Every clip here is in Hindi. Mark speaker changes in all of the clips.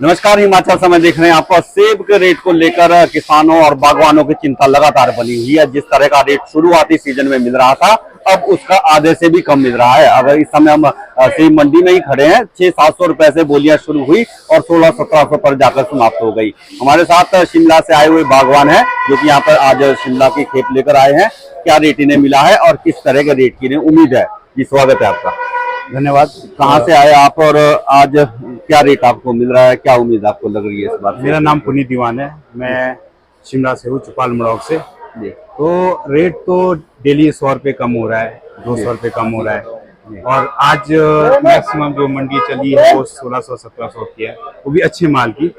Speaker 1: नमस्कार, हिमाचल समय देख रहे हैं। आपको सेब के रेट को लेकर किसानों और बागवानों की चिंता लगातार बनी हुई है। जिस तरह का रेट शुरुआती सीजन में मिल रहा था, अब उसका आधे से भी कम मिल रहा है। अगर इस समय हम सेब मंडी में ही खड़े हैं, 600-700 रुपए से बोलियां शुरू हुई और 1600-1700 पर जाकर समाप्त हो गई। हमारे साथ शिमला से आए हुए बागवान हैं, जो कि यहाँ पर आज शिमला की खेप लेकर आए हैं। क्या रेट इन्हें मिला है और किस तरह के रेट की इन्हें उम्मीद है? जी, स्वागत है आपका।
Speaker 2: धन्यवाद।
Speaker 1: कहाँ से आए आप और आज क्या रेट आपको मिल रहा है, क्या उम्मीद आपको लग रही है इस बार?
Speaker 2: मेरा नाम पुनीत दीवान है, मैं शिमला से हूँ, चौपाल मड़ौक से। तो रेट तो डेली 100 रुपये कम हो रहा है, 200 रुपये कम हो रहा है। और आज मैक्सिमम जो मंडी चली है वो 1600-1700 की है, वो भी अच्छे माल की,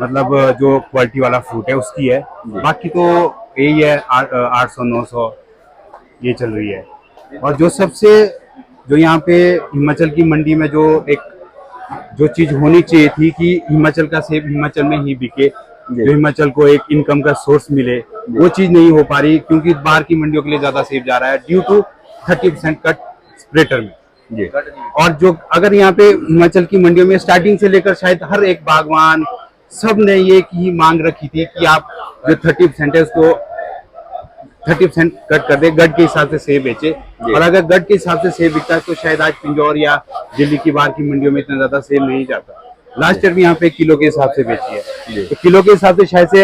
Speaker 2: मतलब जो क्वालिटी वाला फ्रूट है उसकी है। बाकी तो यही है 800-900 ये चल रही है। और जो यहाँ पे हिमाचल की मंडी में जो चीज होनी चाहिए थी कि हिमाचल का सेब हिमाचल में ही बिके, जो हिमाचल को एक इनकम का सोर्स मिले, वो चीज नहीं हो पा रही, क्योंकि बाहर की मंडियों के लिए ज्यादा सेब जा रहा है ड्यू टू 30% कट स्प्रेटर में। और जो अगर यहाँ पे हिमाचल की मंडियों में स्टार्टिंग से लेकर शायद हर एक बागवान सब ने ये की मांग रखी थी कि आप जो 30% है उसको 30% कट कर दे, गड के हिसाब से सेब बेचे। और अगर गड के हिसाब से सेब बिकता है तो शायद आज पिंजौर या दिल्ली की बाहर की मंडियों में इतना ज्यादा सेल नहीं जाता। लास्ट ईयर भी यहाँ पे किलो के हिसाब से बेची है, तो किलो के हिसाब से शायद से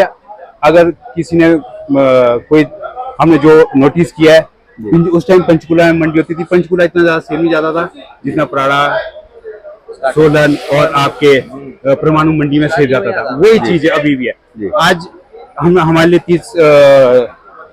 Speaker 2: अगर किसी ने कोई हमने जो नोटिस किया है, उस टाइम पंचकुला में मंडी होती थी, पंचकुला इतना ज्यादा सेल नहीं जाता था जितना पराड़ा, सोलन और आपके परमाणु मंडी में सेल जाता था। वही चीज है अभी भी है। आज हमारे लिए 30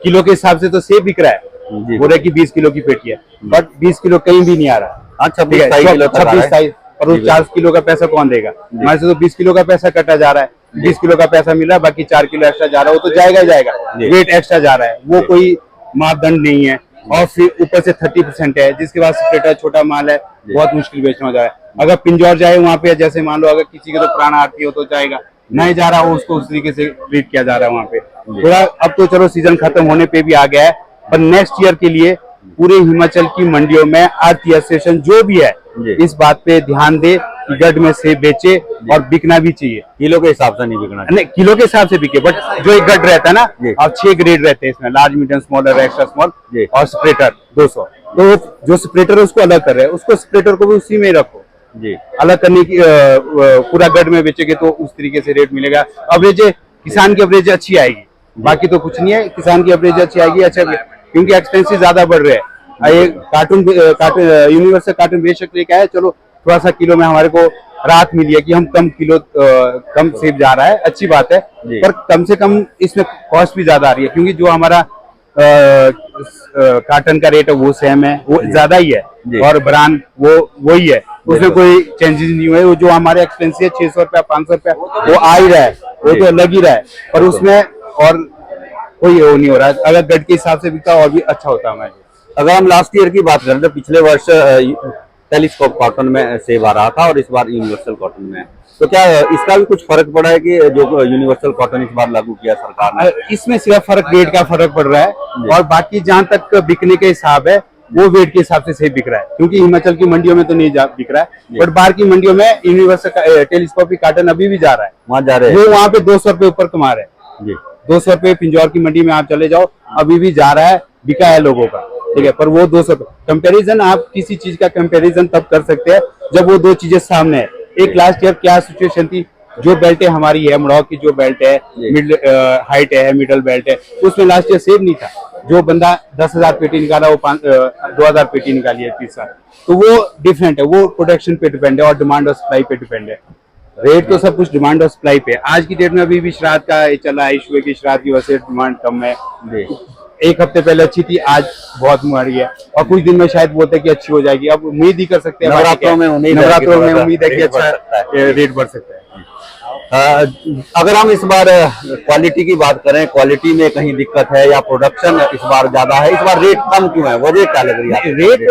Speaker 2: किलो के हिसाब से तो सेब बिक रहा है, बोल रहे कि 20 किलो की पेटी है, बट 20 किलो कहीं भी नहीं आ रहा।
Speaker 1: अच्छा, 26-27
Speaker 2: और उस 4 किलो का पैसा कौन देगा? हमारे से तो 20 किलो का पैसा कटा जा रहा है, 20 किलो का पैसा मिल रहा है, बाकी 4 किलो एक्स्ट्रा जा रहा है, वो तो जाएगा ही जाएगा, वेट एक्स्ट्रा जा रहा है, वो कोई मापदंड नहीं है। और फिर ऊपर से 30% है, जिसके पास स्प्रेटर छोटा माल है, बहुत मुश्किल बेचना हो जा रहा है। अगर पिंजौर जाए वहाँ पे, जैसे मान लो अगर किसी के तो पुराना आरती हो तो जाएगा, नहीं जा रहा हो उसको उस तरीके से ट्रीट किया जा रहा है वहाँ पे। थोड़ा अब तो चलो सीजन खत्म होने पे भी आ गया है, पर नेक्स्ट ईयर के लिए पूरे हिमाचल की मंडियों में आरती एसोसिएशन जो भी है इस बात पे ध्यान दे कि गड में सेब बेचे और बिकना भी चाहिए।
Speaker 1: किलो के हिसाब से नहीं बिकना,
Speaker 2: नहीं किलो के हिसाब से बिके, बट जो एक गड रहता है ना, अब 6 ग्रेड रहते हैं इसमें, large, medium, smaller, extra small और स्प्रेटर 200। तो जो स्प्रेटर है उसको अलग कर रहे हैं, उसको स्प्रेटर को भी उसी में रखो जी, अलग करने की पूरा गड में बेचेंगे तो उस तरीके से रेट मिलेगा। एवरेज किसान की एवरेज अच्छी आएगी, बाकी तो कुछ नहीं है, किसान की एवरेज अच्छी आएगी। अच्छा, क्योंकि एक्सपेंसिव ज्यादा बढ़ रहे हैं। ये कार्टून यूनिवर्सल कार्टून बेशक लेके आए, चलो थोड़ा सा किलो में हमारे को राहत मिली है कि हम कम सेब जा रहा है, अच्छी बात है, पर कम से कम इसमें कॉस्ट भी ज्यादा आ रही है, क्योंकि जो हमारा कार्टन का रेट है वो सेम है, वो ज्यादा ही है, और ब्रांड वो ही है, उसमें कोई चेंजेस नहीं हुए। वो जो हमारे एक्सपेंसिव है 600 रुपया 500 रुपया वो आ ही रहा है, वो तो लग ही रहा है, पर उसमें और कोई वो नहीं हो रहा है। अगर गड के हिसाब से बिकता और भी अच्छा होता हमारे।
Speaker 1: अगर हम लास्ट ईयर की बात करें तो पिछले वर्ष टेलीस्कोप कॉटन में सेब आ रहा था और इस बार यूनिवर्सल कॉटन में, तो क्या इसका भी कुछ फर्क पड़ा है कि जो यूनिवर्सल कॉटन इस बार लागू किया सरकार ने?
Speaker 2: इसमें सिर्फ फर्क रेट का फर्क पड़ रहा है, और बाकी जहाँ तक बिकने के हिसाब है वो वेट के हिसाब से सेब बिक रहा है, क्योंकि हिमाचल की मंडियों में तो नहीं बिक रहा है, बट बाहर की मंडियों में यूनिवर्सल टेलीस्कोपिक कार्टन अभी भी जा रहा है,
Speaker 1: वहाँ जा रहे हैं,
Speaker 2: वो वहाँ पे 200 रुपये ऊपर कमा रहे हैं। 200 रुपये पिंजौर की मंडी में आप चले जाओ, अभी भी जा रहा है, बिका है लोगों का, ठीक है, पर वो 200 रुपये। कंपेरिजन, आप किसी चीज का कंपेरिजन तब कर सकते हैं जब वो दो चीजें सामने है। एक लास्ट ईयर क्या सिचुएशन थी, जो बेल्ट है हमारी है मड़ौक की, जो बेल्ट है मिड हाइट है, मिडल बेल्ट है, उसमें लास्ट ईयर सेब नहीं था। जो बंदा 10,000 पेटी निकाला वो 2,000 पेटी निकाली है 30 साल, तो वो डिफरेंट है, वो प्रोडक्शन पे डिपेंड है और डिमांड और सप्लाई पे डिपेंड है। रेट तो सब कुछ डिमांड और सप्लाई पे। आज की डेट में अभी भी श्राद्ध का चला है, इशू है कि श्राद्ध की वजह से डिमांड कम है। एक हफ्ते पहले अच्छी थी, आज बहुत मारी है, और कुछ दिन में शायद बोलते कि अच्छी हो जाएगी। अब उम्मीद ही कर सकते हैं, नवरात्रों में उम्मीद है कि अच्छा रेट बढ़ सकता है।
Speaker 1: अगर हम इस बार क्वालिटी की बात करें, क्वालिटी में कहीं दिक्कत है या प्रोडक्शन इस बार ज्यादा है, इस बार रेट कम क्यों है, वजह क्या लग रही है?
Speaker 2: रेट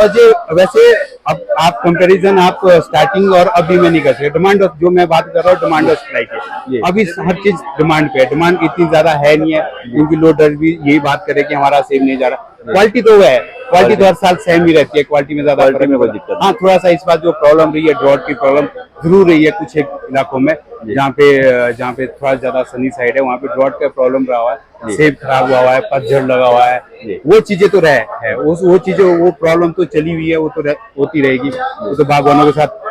Speaker 2: वजह वैसे अब आप कंपैरिजन आप स्टार्टिंग और अभी में नहीं कर सकते। डिमांड जो मैं बात कर रहा हूँ डिमांड और सप्लाई की, अभी हर चीज डिमांड पे है, डिमांड इतनी ज्यादा है नहीं है, क्योंकि लोडर भी यही बात करे कि हमारा सेब नहीं जा रहा। क्वालिटी तो है, क्वालिटी तो हर साल सेम ही रहती है, क्वालिटी में ज्यादा
Speaker 1: क्वालिटी
Speaker 2: फर्क
Speaker 1: में कोई
Speaker 2: नहीं
Speaker 1: दिक्कत
Speaker 2: पड़ता। हाँ, थोड़ा सा इस बार जो प्रॉब्लम रही है, ड्रॉट की प्रॉब्लम जरूर रही है कुछ एक इलाकों में, जहाँ पे थोड़ा ज्यादा सनी साइड है, वहाँ पे ड्रॉट का प्रॉब्लम रहा हुआ है, सेब खराब हुआ है, पतझड़ लगा हुआ है, वो चीजें तो है वो चीजें, वो प्रॉब्लम तो चली हुई है, वो तो होती रहेगी। वो तो बागवानों के साथ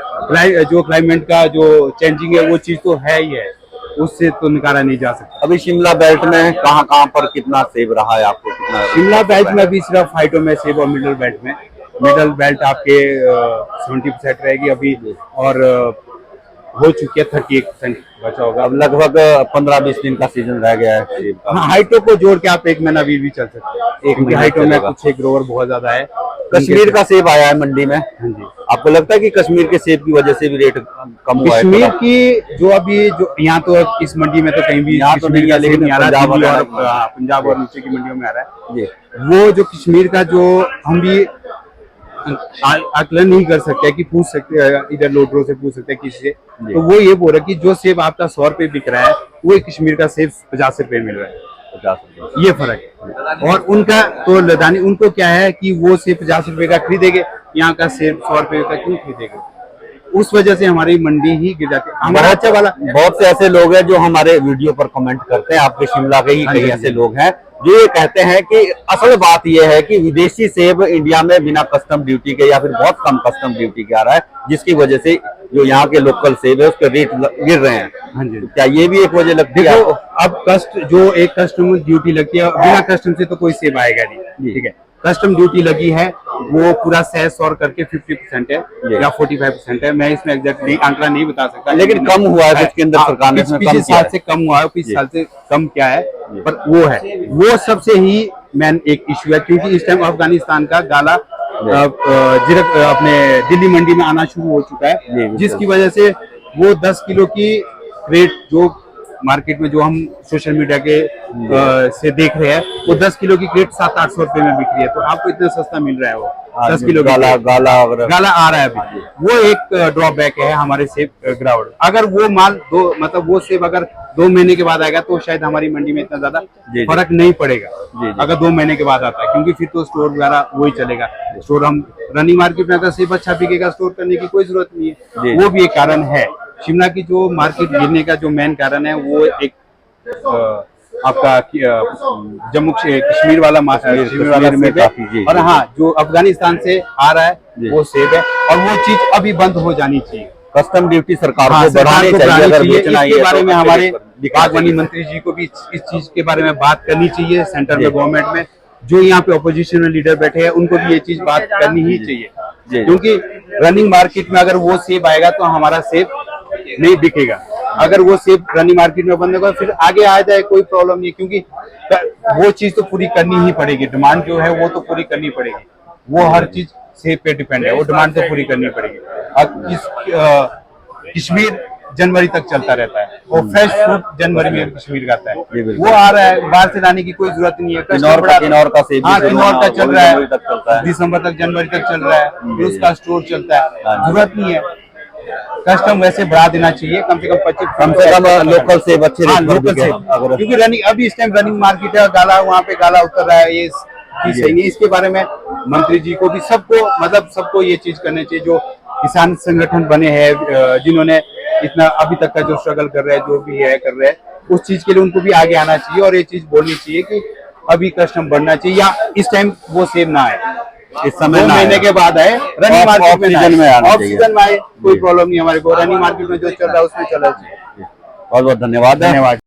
Speaker 2: जो क्लाइमेट का जो चेंजिंग है वो चीज तो है ही है, उससे तो निकाला नहीं जा सकता।
Speaker 1: अभी शिमला बेल्ट में कहाँ कहाँ पर कितना सेब रहा है आपको, कितना?
Speaker 2: शिमला बेल्ट में अभी सिर्फ हाइटो में सेब और मिडल बेल्ट में, मिडल बेल्ट आपके 70% रहेगी अभी, और हो चुकी है 38% बचा होगा।
Speaker 1: अब लगभग 15-20 दिन का सीजन रह गया है सेब का।
Speaker 2: हाँ, हाइटो को जोड़ के आप एक महीना भी चल सकते हैं,
Speaker 1: एक महीना
Speaker 2: हाइटो में
Speaker 1: चलेगा।
Speaker 2: कुछ एक ग्रोवर बहुत ज्यादा है।
Speaker 1: कश्मीर का सेब आया है मंडी में,
Speaker 2: हाँ जी,
Speaker 1: आपको लगता है कि कश्मीर के सेब की वजह से भी रेट कम हुआ है?
Speaker 2: कश्मीर की जो अभी जो यहाँ तो इस मंडी में तो कहीं भी
Speaker 1: यहाँ तो नहीं है, लेकिन पंजाब वगैरह
Speaker 2: पंजाब और नीचे की मंडियों में आ रहा है।
Speaker 1: जी,
Speaker 2: वो जो कश्मीर का जो हम भी आकलन नहीं कर सकते कि पूछ सकते हैं, इधर लोडरों से पूछ सकते हैं किसी से, तो वो ये बोल रहा है कि जो सेब आपका 100 रुपए बिक रहा है, वो कश्मीर का सेब 50 रुपए मिल रहा है,
Speaker 1: 50 रुपये।
Speaker 2: ये फर्क है। और उनका तो लदानी, उनको क्या है कि वो सेब 50 रुपए का खरीदेंगे, यहाँ का सेब 100 रुपए का क्यों खरीदेंगे, उस वजह से हमारी मंडी ही गिर जाती है। हमारा अच्छा वाला
Speaker 1: बहुत से ऐसे लोग हैं जो हमारे वीडियो पर कमेंट करते हैं, आपके शिमला के ही कई ऐसे लोग हैं जो ये कहते हैं कि असल बात ये है कि विदेशी सेब इंडिया में बिना कस्टम ड्यूटी के या फिर बहुत कम कस्टम ड्यूटी के आ रहा है, जिसकी वजह से जो यहाँ के लोकल सेब है उसके रेट गिर रहे हैं।
Speaker 2: हाँ जी,
Speaker 1: तो क्या ये भी एक वजह लगती है?
Speaker 2: देखो, अब जो एक कस्टम ड्यूटी लगती है, बिना कस्टम से तो कोई सेब आएगा नहीं, ठीक है। कस्टम ड्यूटी लगी है, वो पूरा सेस और करके 50% है या 45% है, मैं इसमें एग्जैक्ट नहीं आंकड़ा नहीं बता सकता,
Speaker 1: लेकिन कम हुआ है कुछ केंद्र सरकार ने इसमें कम
Speaker 2: पिछले
Speaker 1: किया
Speaker 2: साल
Speaker 1: है।
Speaker 2: से कम हुआ है, पिछले साल से कम क्या है, पर वो है, वो सबसे ही मेन एक इश्यू है, क्योंकि इस टाइम अफगानिस्तान का गाला अपने दिल्ली मंडी में आना शुरू हो चुका है, जिसकी वजह से वो 10 किलो की रेट जो मार्केट में जो हम सोशल मीडिया के से देख रहे हैं, वो 10 किलो की क्रेट 700-800 रुपए में बिक रही है, तो आपको इतना सस्ता मिल रहा है वो 10 किलो
Speaker 1: गाला
Speaker 2: आ रहा है अभी। वो एक ड्रॉबैक है हमारे सेब गिरावट। अगर वो माल मतलब वो सेब अगर 2 महीने के बाद आएगा तो शायद हमारी मंडी में इतना ज्यादा फर्क नहीं पड़ेगा, अगर 2 महीने के बाद आता है, क्योंकि फिर तो स्टोर वगैरह वही चलेगा। स्टोर हम रनिंग मार्केट में अगर सेब अच्छा बिकेगा, स्टोर करने की कोई जरूरत नहीं है, वो भी एक कारण है। शिमला की जो मार्केट गिरने का जो मेन कारण है वो एक आपका जम्मू कश्मीर वाला सेब है, और हाँ जो अफगानिस्तान से आ रहा है वो सेब है, और वो चीज अभी बंद हो जानी चाहिए।
Speaker 1: कस्टम ड्यूटी सरकार को बढ़ानी चाहिए, अगर बेचना
Speaker 2: इसके बारे में हमारे
Speaker 1: दिखाई
Speaker 2: बागवानी मंत्री जी को भी इस चीज के बारे में बात करनी चाहिए, सेंटर में गवर्नमेंट में जो यहाँ पे ऑपोजिशन में लीडर बैठे हैं उनको भी ये चीज बात करनी ही चाहिए, क्योंकि रनिंग मार्केट में अगर वो सेब आएगा तो हमारा सेब नहीं बिकेगा। अगर वो सेब रनिंग मार्केट में बंद होगा फिर आगे आ जाए कोई प्रॉब्लम नहीं, क्योंकि वो चीज तो पूरी करनी ही पड़ेगी, डिमांड जो है वो तो पूरी करनी पड़ेगी, वो हर चीज सेब पे डिपेंड है, वो डिमांड तो पूरी करनी पड़ेगी। अब कश्मीर जनवरी तक चलता रहता है, और फ्रेश फ्रूट जनवरी में कश्मीर का आता है, वो आ रहा है, बाहर से लाने की कोई जरूरत नहीं है।
Speaker 1: किन्नौर का सेब
Speaker 2: किन्नौर का चल रहा है, दिसंबर तक जनवरी तक चल रहा है, फिर उसका स्टोर चलता है, जरूरत नहीं है। कस्टम वैसे बढ़ा देना चाहिए, कम से कम 25,
Speaker 1: कम से कम लोकल सेब अच्छे रेट पर बिके,
Speaker 2: क्योंकि रनिंग अभी इस टाइम रनिंग मार्केट है, गाला वहाँ पे गाला उतर रहा है, ये चीज सही नहीं। इसके बारे में मंत्री जी को भी सबको ये चीज करनी चाहिए, जो किसान संगठन बने हैं, जिन्होंने इतना अभी तक का जो स्ट्रगल कर रहे हैं, जो भी है कर रहे हैं, उस चीज के लिए उनको भी आगे आना चाहिए और ये चीज बोलनी चाहिए कि अभी कस्टम बढ़ना चाहिए, या इस टाइम वो सेब ना आए,
Speaker 1: इस समय
Speaker 2: 2 महीने के बाद आए, रनिंग मार्केट में
Speaker 1: ऑफ
Speaker 2: सीजन में आए, कोई प्रॉब्लम नहीं हमारे को, रनिंग मार्केट में जो चल रहा है उसमें चलना चाहिए।
Speaker 1: बहुत बहुत धन्यवाद।